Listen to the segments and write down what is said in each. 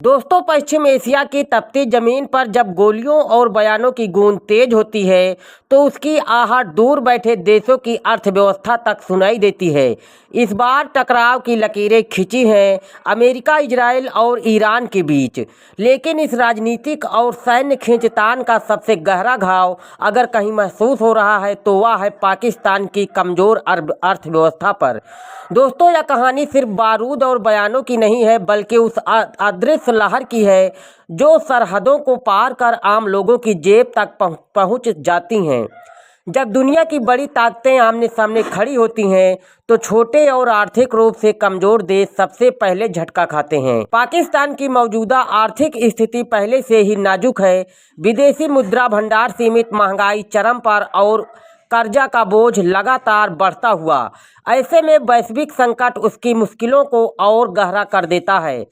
दोस्तों, पश्चिम एशिया की तपती जमीन पर जब गोलियों और बयानों की गूंज तेज होती है तो उसकी आहट दूर बैठे देशों की अर्थव्यवस्था तक सुनाई देती है। इस बार टकराव की लकीरें खिंची हैं अमेरिका, इजराइल और ईरान के बीच। लेकिन इस राजनीतिक और सैन्य खींचतान का सबसे गहरा घाव अगर कहीं महसूस हो रहा है तो वह है पाकिस्तान की कमज़ोर अर्थव्यवस्था पर। दोस्तों, यह कहानी सिर्फ बारूद और बयानों की नहीं है, बल्कि उस अदृश्य लहर की है जो सरहदों को पार कर आम लोगों की जेब तक पहुंच जाती हैं। जब दुनिया की बड़ी ताकतें आमने सामने खड़ी होती हैं तो छोटे और आर्थिक रूप से कमजोर देश सबसे पहले झटका खाते हैं। पाकिस्तान की मौजूदा आर्थिक स्थिति पहले से ही नाजुक है। विदेशी मुद्रा भंडार सीमित, महंगाई चरम पर और कर्जा का बोझ लगातार बढ़ता हुआ। ऐसे में वैश्विक संकट उसकी मुश्किलों को और गहरा कर देता है।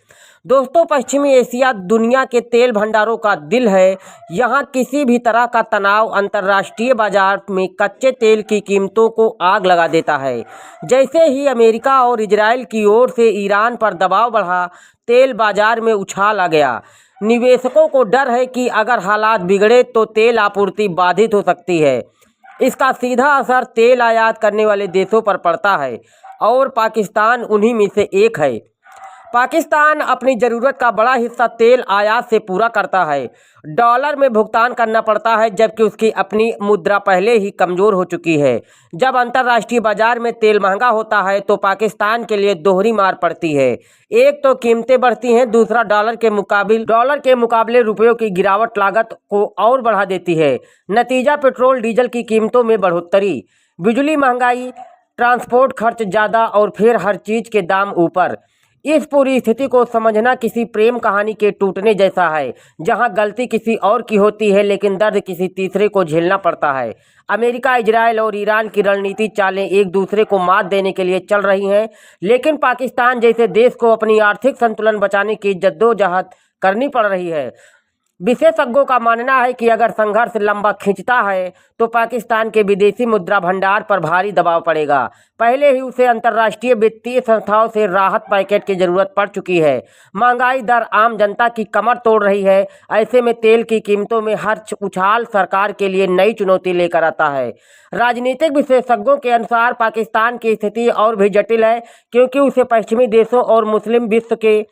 दोस्तों, पश्चिमी एशिया दुनिया के तेल भंडारों का दिल है। यहाँ किसी भी तरह का तनाव अंतर्राष्ट्रीय बाजार में कच्चे तेल की कीमतों को आग लगा देता है। जैसे ही अमेरिका और इजराइल की ओर से ईरान पर दबाव बढ़ा, तेल बाजार में उछाल आ गया। निवेशकों को डर है कि अगर हालात बिगड़े तो तेल आपूर्ति बाधित हो सकती है। इसका सीधा असर तेल आयात करने वाले देशों पर पड़ता है और पाकिस्तान उन्हीं में से एक है। पाकिस्तान अपनी ज़रूरत का बड़ा हिस्सा तेल आयात से पूरा करता है। डॉलर में भुगतान करना पड़ता है, जबकि उसकी अपनी मुद्रा पहले ही कमज़ोर हो चुकी है। जब अंतर्राष्ट्रीय बाजार में तेल महंगा होता है तो पाकिस्तान के लिए दोहरी मार पड़ती है। एक तो कीमतें बढ़ती हैं, दूसरा डॉलर के मुकाबले रुपयों की गिरावट लागत को और बढ़ा देती है। नतीजा पेट्रोल डीजल की कीमतों में बढ़ोतरी, बिजली महंगाई, ट्रांसपोर्ट खर्च ज़्यादा और फिर हर चीज़ के दाम ऊपर। इस पूरी स्थिति को समझना किसी प्रेम कहानी के टूटने जैसा है, जहां गलती किसी और की होती है लेकिन दर्द किसी तीसरे को झेलना पड़ता है। अमेरिका, इजराइल और ईरान की रणनीति चालें एक दूसरे को मात देने के लिए चल रही हैं, लेकिन पाकिस्तान जैसे देश को अपनी आर्थिक संतुलन बचाने की जद्दोजहद करनी पड़ रही है। विशेषज्ञों का मानना है कि अगर संघर्ष लंबा खिंचता है तो पाकिस्तान के विदेशी मुद्रा भंडार पर भारी दबाव पड़ेगा। पहले ही उसे अंतर्राष्ट्रीय वित्तीय संस्थाओं से राहत पैकेज की जरूरत पड़ चुकी है। महंगाई दर आम जनता की कमर तोड़ रही है। ऐसे में तेल की कीमतों में हर उछाल सरकार के लिए नई चुनौती लेकर आता है। राजनीतिक विशेषज्ञों के अनुसार पाकिस्तान की स्थिति और भी जटिल है, क्योंकि उसे पश्चिमी देशों और मुस्लिम विश्व के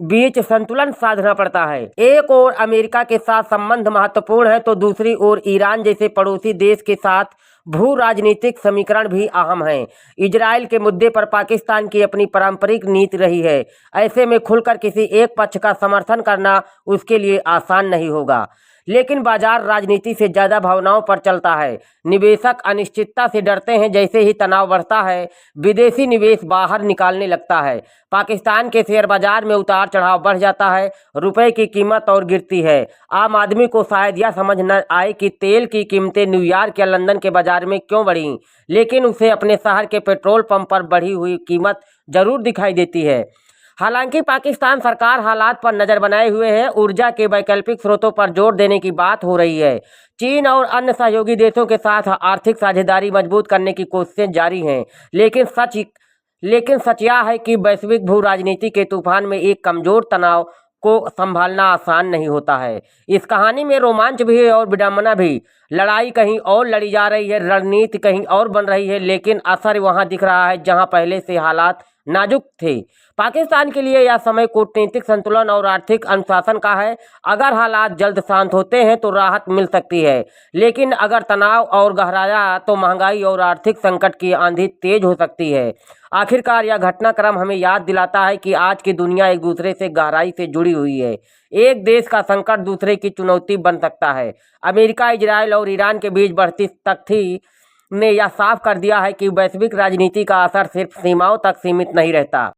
बीच संतुलन साधना पड़ता है। एक ओर अमेरिका के साथ संबंध महत्वपूर्ण है तो दूसरी ओर ईरान जैसे पड़ोसी देश के साथ भू राजनीतिक समीकरण भी अहम हैं। इजराइल के मुद्दे पर पाकिस्तान की अपनी पारंपरिक नीति रही है। ऐसे में खुलकर किसी एक पक्ष का समर्थन करना उसके लिए आसान नहीं होगा। लेकिन बाजार राजनीति से ज़्यादा भावनाओं पर चलता है। निवेशक अनिश्चितता से डरते हैं। जैसे ही तनाव बढ़ता है, विदेशी निवेश बाहर निकालने लगता है। पाकिस्तान के शेयर बाजार में उतार चढ़ाव बढ़ जाता है। रुपए की कीमत और गिरती है। आम आदमी को शायद यह समझ न आए कि तेल की कीमतें न्यूयॉर्क या लंदन के बाजार में क्यों बढ़ी, लेकिन उसे अपने शहर के पेट्रोल पंप पर बढ़ी हुई कीमत जरूर दिखाई देती है। हालांकि पाकिस्तान सरकार हालात पर नज़र बनाए हुए है। ऊर्जा के वैकल्पिक स्रोतों पर जोर देने की बात हो रही है। चीन और अन्य सहयोगी देशों के साथ आर्थिक साझेदारी मजबूत करने की कोशिशें जारी हैं। लेकिन सच यह है कि वैश्विक भू राजनीति के तूफान में एक कमजोर तनाव को संभालना आसान नहीं होता है। इस कहानी में रोमांच भी है और विडंबना भी। लड़ाई कहीं और लड़ी जा रही है, रणनीति कहीं और बन रही है, लेकिन असर वहां दिख रहा है जहां पहले से हालात नाजुक थे। पाकिस्तान के लिए यह समय कूटनीतिक संतुलन और आर्थिक अनुशासन का है। अगर हालात जल्द शांत होते हैं तो राहत मिल सकती है, लेकिन अगर तनाव और गहराया तो महंगाई और आर्थिक संकट की आंधी तेज हो सकती है। आखिरकार यह घटनाक्रम हमें याद दिलाता है कि आज की दुनिया एक दूसरे से गहराई से जुड़ी हुई है। एक देश का संकट दूसरे की चुनौती बन सकता है। अमेरिका, इजराइल और ईरान के बीच बढ़ती तख्ती ने यह साफ कर दिया है कि वैश्विक राजनीति का असर सिर्फ सीमाओं तक सीमित नहीं रहता।